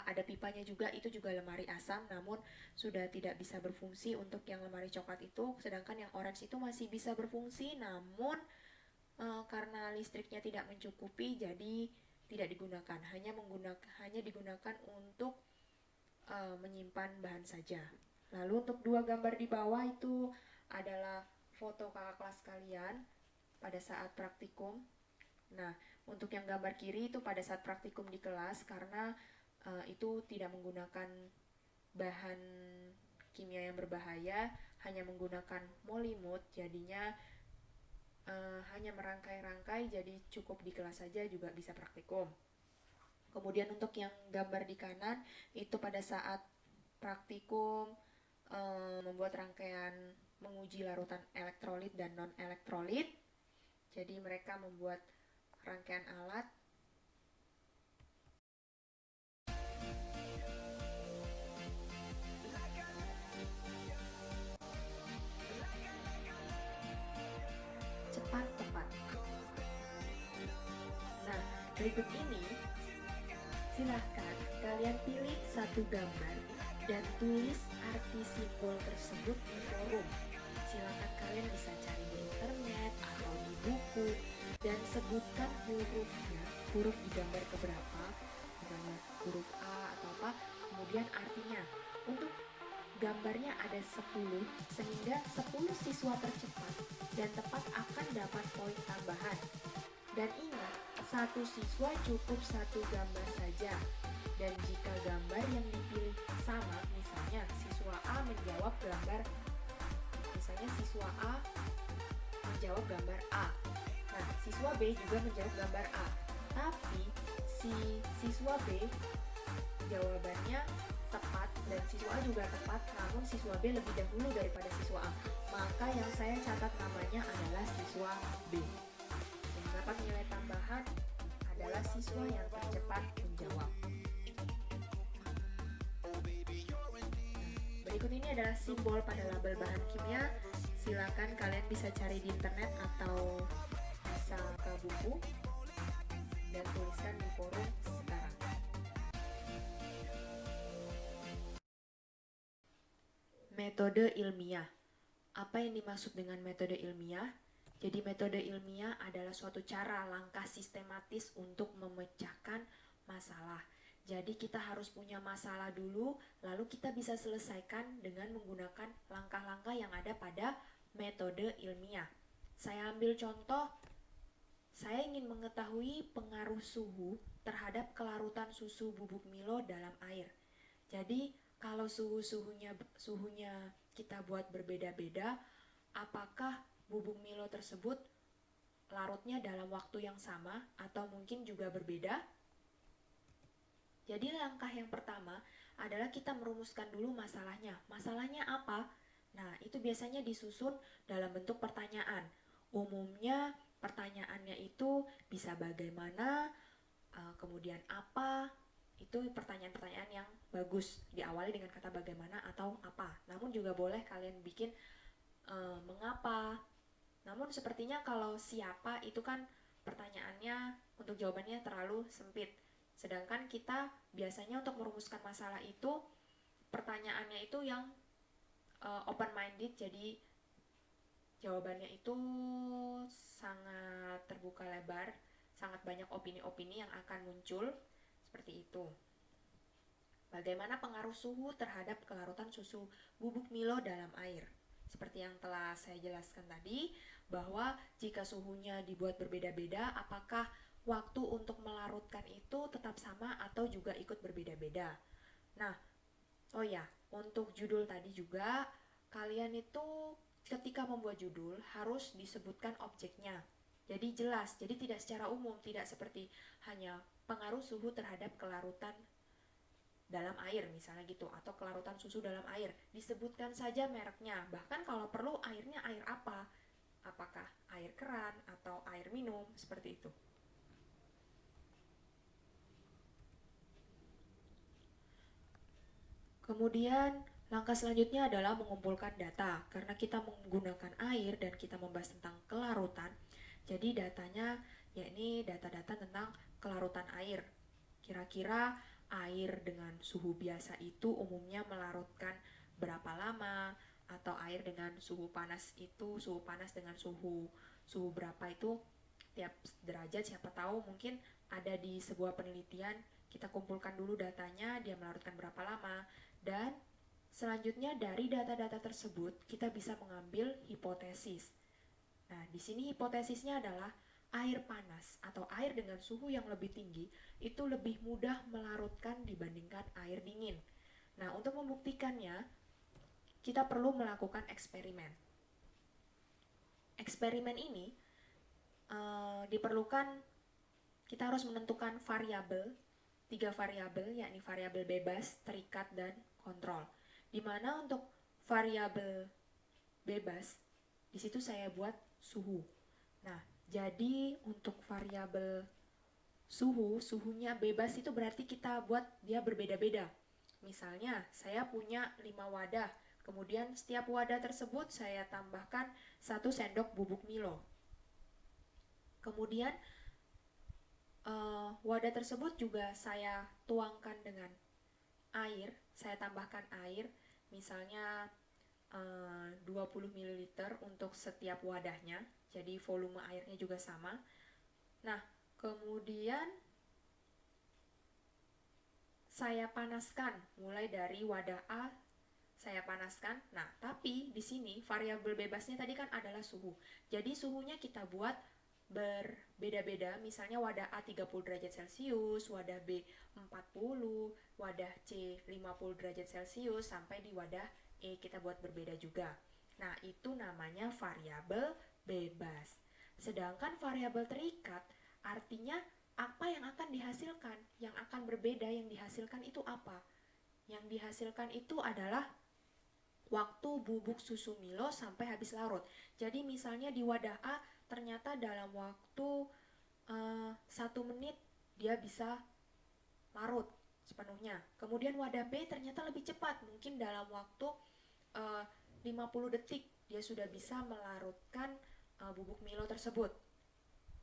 ada pipanya juga, itu juga lemari asam, namun sudah tidak bisa berfungsi untuk yang lemari coklat itu. Sedangkan yang orange itu masih bisa berfungsi, namun karena listriknya tidak mencukupi, jadi tidak digunakan. Hanya digunakan untuk menyimpan bahan saja. Lalu untuk 2 gambar di bawah itu adalah foto kakak kelas kalian pada saat praktikum. Nah, untuk yang gambar kiri itu pada saat praktikum di kelas, karena itu tidak menggunakan bahan kimia yang berbahaya, hanya menggunakan molimut, jadinya hanya merangkai-rangkai, jadi cukup di kelas saja juga bisa praktikum. Kemudian untuk yang gambar di kanan itu pada saat praktikum membuat rangkaian menguji larutan elektrolit dan non-elektrolit. Jadi mereka membuat rangkaian alat Berikut ini, silahkan kalian pilih satu gambar dan tulis arti simbol tersebut di forum. Silakan kalian bisa cari di internet atau di buku dan sebutkan hurufnya, huruf di gambar keberapa, misalnya huruf A atau apa, kemudian artinya. Untuk gambarnya ada 10, sehingga 10 siswa tercepat dan tepat akan dapat poin tambahan. Dan ingat, satu siswa cukup satu gambar saja. Dan jika gambar yang dipilih sama, misalnya siswa A menjawab gambar, misalnya siswa A menjawab gambar A. Nah, siswa B juga menjawab gambar A. Tapi si siswa B jawabannya tepat dan siswa A juga tepat, namun siswa B lebih dahulu daripada siswa A. Maka yang saya catat namanya adalah siswa B. Yang dapat nilai tambahan adalah siswa yang tercepat menjawab. Berikut ini adalah simbol pada label bahan kimia. Silakan kalian bisa cari di internet atau bisa ke buku dan tuliskan di forum sekarang. Metode ilmiah. Apa yang dimaksud dengan metode ilmiah? Jadi metode ilmiah adalah suatu cara langkah sistematis untuk memecahkan masalah. Jadi kita harus punya masalah dulu, lalu kita bisa selesaikan dengan menggunakan langkah-langkah yang ada pada metode ilmiah. Saya ambil contoh, saya ingin mengetahui pengaruh suhu terhadap kelarutan susu bubuk Milo dalam air. Jadi kalau suhunya kita buat berbeda-beda, apakah bubuk Milo tersebut larutnya dalam waktu yang sama atau mungkin juga berbeda? Jadi langkah yang pertama adalah kita merumuskan dulu masalahnya. Masalahnya apa? Nah, itu biasanya disusun dalam bentuk pertanyaan. Umumnya pertanyaannya itu bisa bagaimana, kemudian apa. Itu pertanyaan-pertanyaan yang bagus, diawali dengan kata bagaimana atau apa. Namun juga boleh kalian bikin mengapa. Namun sepertinya kalau siapa itu kan pertanyaannya untuk jawabannya terlalu sempit. Sedangkan kita biasanya untuk merumuskan masalah itu pertanyaannya itu yang open minded, jadi jawabannya itu sangat terbuka lebar, sangat banyak opini-opini yang akan muncul seperti itu. Bagaimana pengaruh suhu terhadap kelarutan susu bubuk Milo dalam air? Seperti yang telah saya jelaskan tadi, bahwa jika suhunya dibuat berbeda-beda, apakah waktu untuk melarutkan itu tetap sama atau juga ikut berbeda-beda. Nah, oh ya, untuk judul tadi juga, kalian itu ketika membuat judul harus disebutkan objeknya. Jadi jelas, jadi tidak secara umum, tidak seperti hanya pengaruh suhu terhadap kelarutan dalam air misalnya gitu, atau kelarutan susu dalam air. Disebutkan saja mereknya, bahkan kalau perlu airnya air apa, apakah air keran atau air minum, seperti itu. Kemudian langkah selanjutnya adalah mengumpulkan data. Karena kita menggunakan air dan kita membahas tentang kelarutan, jadi datanya yakni data-data tentang kelarutan air. Kira-kira air dengan suhu biasa itu umumnya melarutkan berapa lama, atau air dengan suhu panas itu, suhu panas dengan suhu berapa itu tiap derajat, siapa tahu mungkin ada di sebuah penelitian. Kita kumpulkan dulu datanya, dia melarutkan berapa lama. Dan selanjutnya dari data-data tersebut kita bisa mengambil hipotesis. Nah, di sini hipotesisnya adalah air panas atau air dengan suhu yang lebih tinggi itu lebih mudah melarutkan dibandingkan air dingin. Nah, untuk membuktikannya kita perlu melakukan eksperimen. Eksperimen ini diperlukan, kita harus menentukan variabel, 3 variabel, yakni variabel bebas, terikat, dan kontrol. Dimana untuk variabel bebas, di situ saya buat suhu. Nah, jadi untuk variabel suhunya bebas itu berarti kita buat dia berbeda-beda. Misalnya, saya punya 5 wadah, kemudian setiap wadah tersebut saya tambahkan 1 sendok bubuk Milo. Kemudian Wadah tersebut juga saya tuangkan dengan air, saya tambahkan air, misalnya 20 ml untuk setiap wadahnya, jadi volume airnya juga sama. Nah, kemudian saya panaskan mulai dari wadah A, saya panaskan. Nah, tapi di sini variabel bebasnya tadi kan adalah suhu. Jadi suhunya kita buat berbeda-beda, misalnya wadah A 30 derajat Celcius, wadah B 40, wadah C 50 derajat Celcius, sampai di wadah E kita buat berbeda juga. Nah, itu namanya variabel bebas. Sedangkan variabel terikat artinya apa yang akan dihasilkan, yang akan berbeda yang dihasilkan itu apa? Yang dihasilkan itu adalah waktu bubuk susu Milo sampai habis larut. Jadi misalnya di wadah A ternyata dalam waktu 1 menit dia bisa larut sepenuhnya. Kemudian wadah B ternyata lebih cepat, mungkin dalam waktu 50 detik dia sudah bisa melarutkan bubuk Milo tersebut.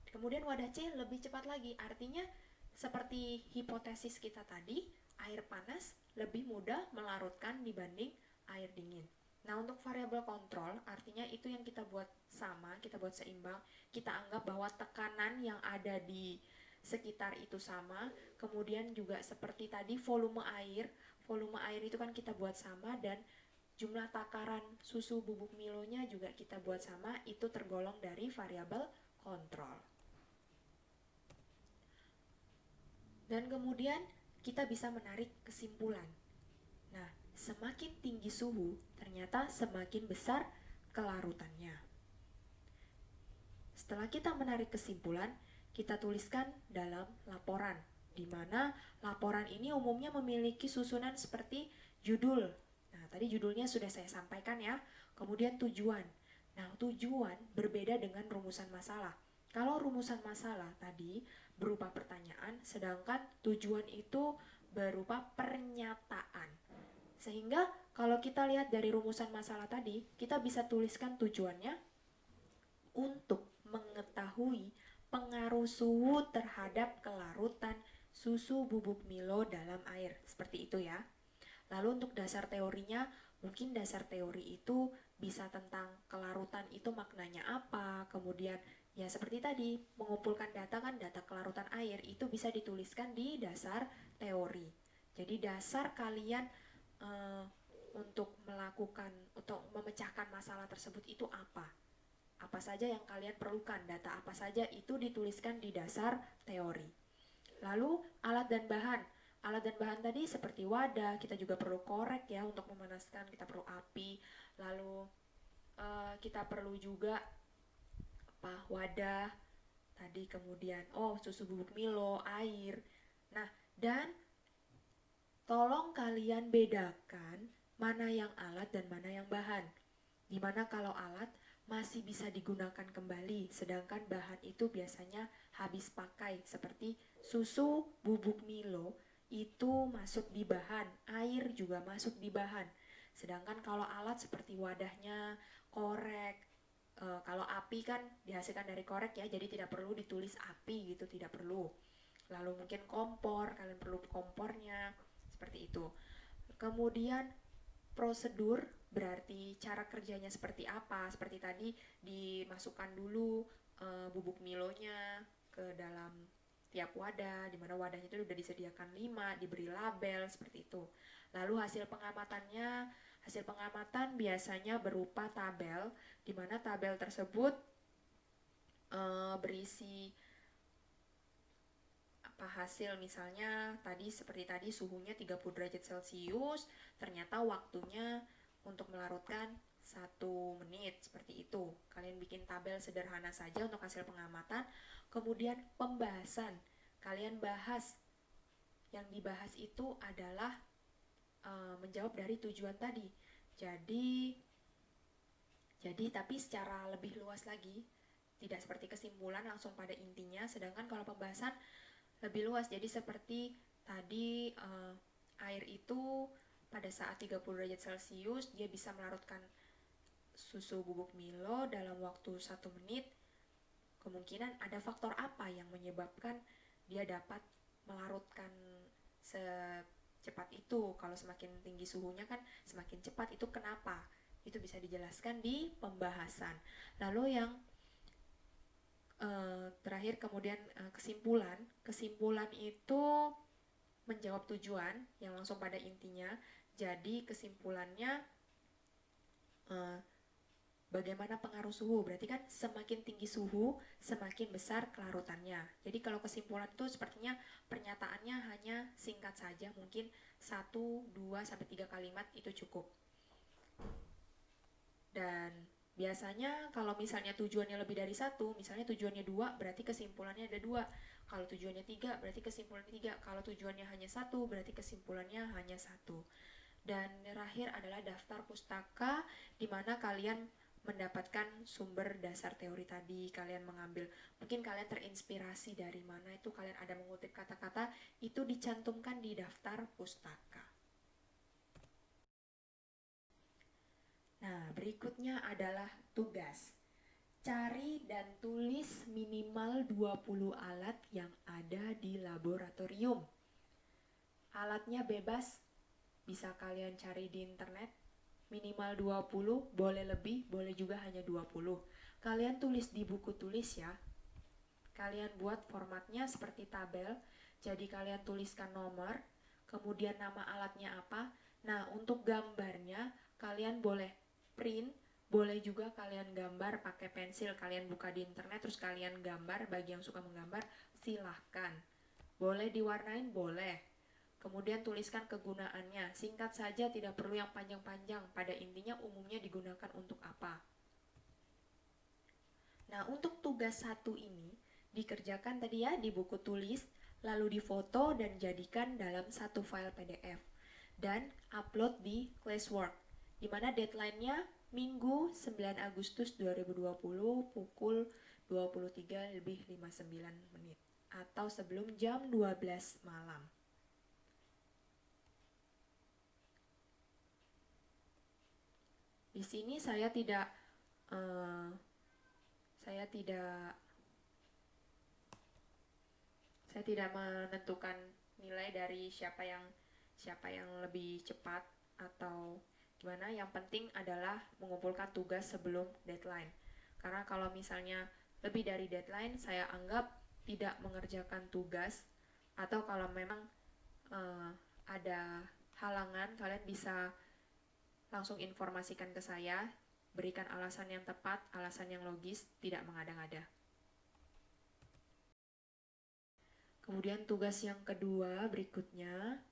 Kemudian wadah C lebih cepat lagi, artinya seperti hipotesis kita tadi, air panas lebih mudah melarutkan dibanding air dingin. Nah, untuk variabel kontrol, artinya itu yang kita buat sama, kita buat seimbang, kita anggap bahwa tekanan yang ada di sekitar itu sama, kemudian juga seperti tadi volume air itu kan kita buat sama, dan jumlah takaran susu bubuk Milonya juga kita buat sama, itu tergolong dari variabel kontrol. Dan kemudian kita bisa menarik kesimpulan. Nah, semakin tinggi suhu, ternyata semakin besar kelarutannya. Setelah kita menarik kesimpulan, kita tuliskan dalam laporan, di mana laporan ini umumnya memiliki susunan seperti judul. Nah, tadi judulnya sudah saya sampaikan ya. Kemudian tujuan. Nah, tujuan berbeda dengan rumusan masalah. Kalau rumusan masalah tadi berupa pertanyaan, sedangkan tujuan itu berupa pernyataan. Sehingga kalau kita lihat dari rumusan masalah tadi, kita bisa tuliskan tujuannya untuk mengetahui pengaruh suhu terhadap kelarutan susu bubuk Milo dalam air. Seperti itu ya. Lalu untuk dasar teorinya, mungkin dasar teori itu bisa tentang kelarutan itu maknanya apa, kemudian ya seperti tadi, mengumpulkan data kan, data kelarutan air itu bisa dituliskan di dasar teori. Jadi dasar kalian untuk memecahkan masalah tersebut itu apa? Apa saja yang kalian perlukan, data apa saja itu dituliskan di dasar teori. Lalu alat dan bahan. Alat dan bahan tadi seperti wadah, kita juga perlu korek ya untuk memanaskan, kita perlu api. Lalu kita perlu juga wadah tadi, kemudian susu bubuk Milo, air. Nah, dan tolong kalian bedakan mana yang alat dan mana yang bahan. Dimana kalau alat masih bisa digunakan kembali, sedangkan bahan itu biasanya habis pakai, seperti susu bubuk Milo itu masuk di bahan, air juga masuk di bahan. Sedangkan kalau alat seperti wadahnya, korek, kalau api kan dihasilkan dari korek ya, jadi tidak perlu ditulis api gitu, tidak perlu. Lalu mungkin kompor, kalian perlu kompornya, seperti itu. Kemudian prosedur berarti cara kerjanya seperti apa. Seperti tadi dimasukkan dulu bubuk Milonya ke dalam tiap wadah, di mana wadahnya itu sudah disediakan 5, diberi label seperti itu. Lalu hasil pengamatan biasanya berupa tabel, di mana tabel tersebut berisi hasil, misalnya seperti tadi suhunya 30 derajat Celcius, ternyata waktunya untuk melarutkan 1 menit, seperti itu. Kalian bikin tabel sederhana saja untuk hasil pengamatan. Kemudian pembahasan, kalian bahas, yang dibahas itu adalah menjawab dari tujuan tadi. Jadi tapi secara lebih luas lagi, tidak seperti kesimpulan langsung pada intinya. Sedangkan kalau pembahasan lebih luas, jadi seperti tadi air itu pada saat 30 derajat Celcius dia bisa melarutkan susu bubuk Milo dalam waktu 1 menit. Kemungkinan ada faktor apa yang menyebabkan dia dapat melarutkan secepat itu. Kalau semakin tinggi suhunya kan semakin cepat. Itu kenapa? Itu bisa dijelaskan di pembahasan. Lalu yang terakhir kemudian kesimpulan. Kesimpulan itu menjawab tujuan yang langsung pada intinya. Jadi kesimpulannya bagaimana pengaruh suhu? Berarti kan semakin tinggi suhu, semakin besar kelarutannya. Jadi kalau kesimpulan itu sepertinya pernyataannya hanya singkat saja, mungkin 1, 2, sampai 3 kalimat itu cukup. Dan biasanya kalau misalnya tujuannya lebih dari 1, misalnya tujuannya 2, berarti kesimpulannya ada 2. Kalau tujuannya 3, berarti kesimpulannya 3. Kalau tujuannya hanya 1, berarti kesimpulannya hanya 1. Dan terakhir adalah daftar pustaka, di mana kalian mendapatkan sumber dasar teori tadi. Kalian mengambil, mungkin kalian terinspirasi dari mana, itu kalian ada mengutip kata-kata, itu dicantumkan di daftar pustaka. Nah, berikutnya adalah tugas. Cari dan tulis minimal 20 alat yang ada di laboratorium. Alatnya bebas, bisa kalian cari di internet. Minimal 20, boleh lebih, boleh juga hanya 20. Kalian tulis di buku tulis ya. Kalian buat formatnya seperti tabel. Jadi kalian tuliskan nomor, kemudian nama alatnya apa. Nah, untuk gambarnya kalian boleh print, boleh juga kalian gambar pakai pensil. Kalian buka di internet terus kalian gambar. Bagi yang suka menggambar, silahkan. Boleh diwarnain, boleh. Kemudian tuliskan kegunaannya. Singkat saja, tidak perlu yang panjang-panjang. Pada intinya umumnya digunakan untuk apa. Nah, untuk tugas 1 ini dikerjakan tadi ya di buku tulis, lalu difoto dan jadikan dalam satu file PDF dan upload di Classwork, di mana deadline-nya Minggu 9 Agustus 2020 pukul 23:59 atau sebelum jam 12 malam. Di sini saya tidak menentukan nilai dari siapa yang lebih cepat atau gimana. Yang penting adalah mengumpulkan tugas sebelum deadline. Karena kalau misalnya lebih dari deadline, saya anggap tidak mengerjakan tugas. Atau kalau memang ada halangan, kalian bisa langsung informasikan ke saya. Berikan alasan yang tepat, alasan yang logis, tidak mengada-ngada. Kemudian tugas yang kedua berikutnya,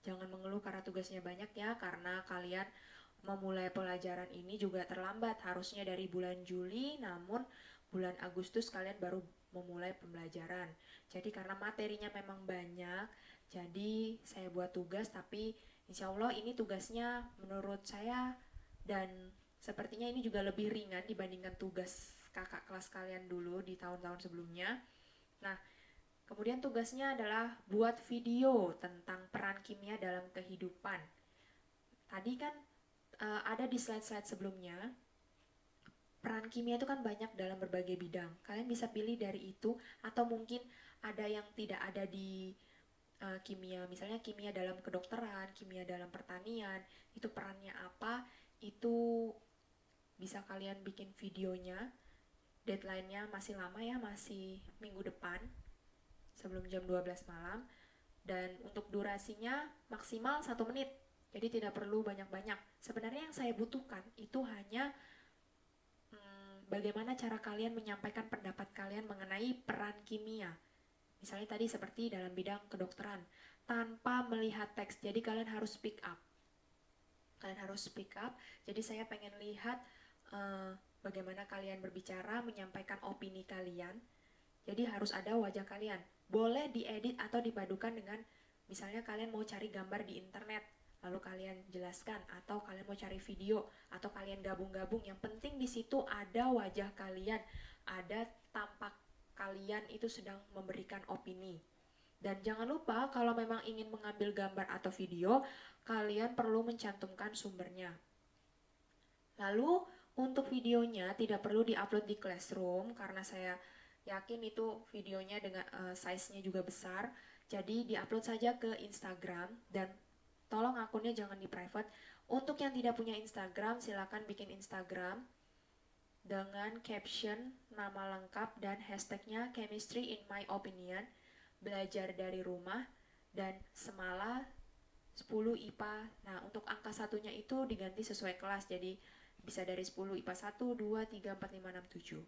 jangan mengeluh karena tugasnya banyak ya, karena kalian memulai pelajaran ini juga terlambat. Harusnya dari bulan Juli, namun bulan Agustus kalian baru memulai pembelajaran. Jadi karena materinya memang banyak, jadi saya buat tugas, tapi insya Allah ini tugasnya menurut saya dan sepertinya ini juga lebih ringan dibandingkan tugas kakak kelas kalian dulu di tahun-tahun sebelumnya. Nah, kemudian tugasnya adalah buat video tentang peran kimia dalam kehidupan. Tadi kan ada di slide-slide sebelumnya, peran kimia itu kan banyak dalam berbagai bidang. Kalian bisa pilih dari itu, atau mungkin ada yang tidak ada di kimia. Misalnya kimia dalam kedokteran, kimia dalam pertanian, itu perannya apa, itu bisa kalian bikin videonya. Deadline-nya masih lama ya, masih minggu depan sebelum jam 12 malam. Dan untuk durasinya maksimal 1 menit, jadi tidak perlu banyak-banyak. Sebenarnya yang saya butuhkan itu hanya bagaimana cara kalian menyampaikan pendapat kalian mengenai peran kimia. Misalnya tadi seperti dalam bidang kedokteran, tanpa melihat teks. Jadi kalian harus speak up. Jadi saya pengen lihat bagaimana kalian berbicara, menyampaikan opini kalian. Jadi harus ada wajah kalian. Boleh diedit atau dipadukan dengan, misalnya kalian mau cari gambar di internet, lalu kalian jelaskan, atau kalian mau cari video, atau kalian gabung-gabung. Yang penting di situ ada wajah kalian, ada tampak kalian itu sedang memberikan opini. Dan jangan lupa kalau memang ingin mengambil gambar atau video, kalian perlu mencantumkan sumbernya. Lalu untuk videonya tidak perlu diupload di Classroom karena saya yakin itu videonya dengan size-nya juga besar. Jadi diupload saja ke Instagram dan tolong akunnya jangan di private. Untuk yang tidak punya Instagram, silakan bikin Instagram dengan caption nama lengkap dan hashtagnya chemistry in my opinion, belajar dari rumah, dan semala 10 IPA. Nah, untuk angka satunya itu diganti sesuai kelas, jadi bisa dari 10 IPA 1, 2, 3, 4, 5, 6, 7.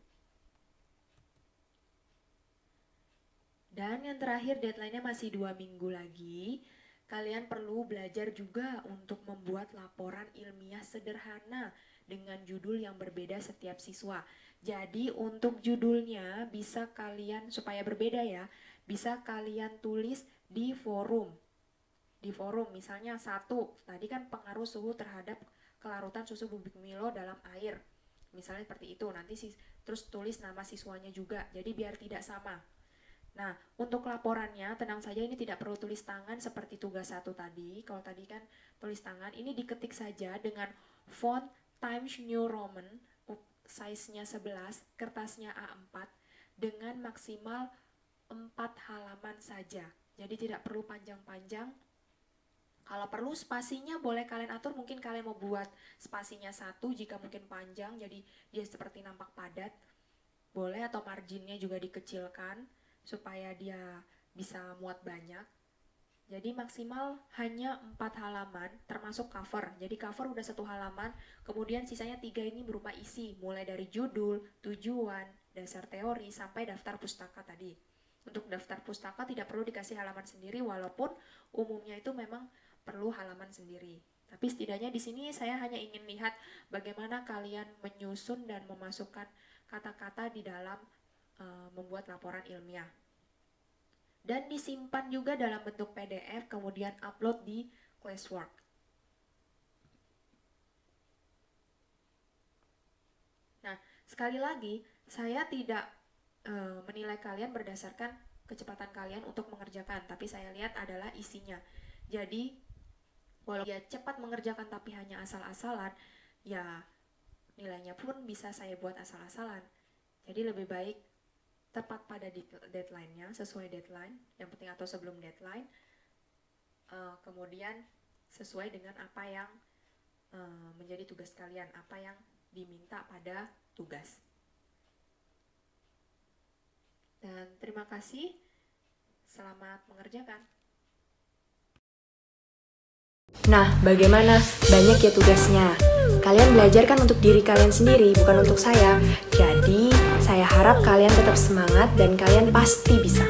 Dan yang terakhir, deadline-nya masih 2 minggu lagi. Kalian perlu belajar juga untuk membuat laporan ilmiah sederhana dengan judul yang berbeda setiap siswa. Jadi untuk judulnya bisa kalian, supaya berbeda ya, bisa kalian tulis di forum. Di forum misalnya 1, tadi kan pengaruh suhu terhadap kelarutan susu bubuk Milo dalam air. Misalnya seperti itu, nanti terus tulis nama siswanya juga, jadi biar tidak sama. Nah, untuk laporannya, tenang saja ini tidak perlu tulis tangan seperti tugas 1 tadi. Kalau tadi kan tulis tangan, ini diketik saja dengan font Times New Roman, size-nya 11, kertasnya A4, dengan maksimal 4 halaman saja. Jadi tidak perlu panjang-panjang. Kalau perlu spasinya boleh kalian atur, mungkin kalian mau buat spasinya 1 jika mungkin panjang, jadi dia seperti nampak padat. Boleh, atau marginnya juga dikecilkan supaya dia bisa muat banyak. Jadi maksimal hanya 4 halaman termasuk cover. Jadi cover udah 1 halaman, kemudian sisanya 3 ini berupa isi, mulai dari judul, tujuan, dasar teori, sampai daftar pustaka tadi. Untuk daftar pustaka tidak perlu dikasih halaman sendiri, walaupun umumnya itu memang perlu halaman sendiri. Tapi setidaknya di sini saya hanya ingin lihat bagaimana kalian menyusun dan memasukkan kata-kata di dalam membuat laporan ilmiah. Dan disimpan juga dalam bentuk PDF, kemudian upload di Classwork. Nah, sekali lagi, saya tidak menilai kalian berdasarkan kecepatan kalian untuk mengerjakan, tapi saya lihat adalah isinya. Jadi, walau dia cepat mengerjakan tapi hanya asal-asalan, ya nilainya pun bisa saya buat asal-asalan. Jadi lebih baik tepat pada deadline-nya, sesuai deadline, yang penting atau sebelum deadline, kemudian sesuai dengan apa yang menjadi tugas kalian, apa yang diminta pada tugas. Dan terima kasih, selamat mengerjakan. Nah, bagaimana? Banyak ya tugasnya. Kalian belajar kan untuk diri kalian sendiri, bukan untuk saya. Jadi, saya harap kalian tetap semangat dan kalian pasti bisa.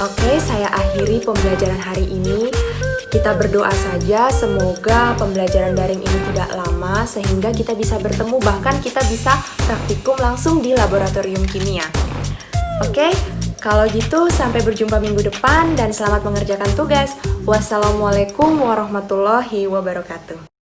Oke, saya akhiri pembelajaran hari ini. Kita berdoa saja semoga pembelajaran daring ini tidak lama sehingga kita bisa bertemu, bahkan kita bisa praktikum langsung di laboratorium kimia. Oke, kalau gitu sampai berjumpa minggu depan dan selamat mengerjakan tugas. Wassalamualaikum warahmatullahi wabarakatuh.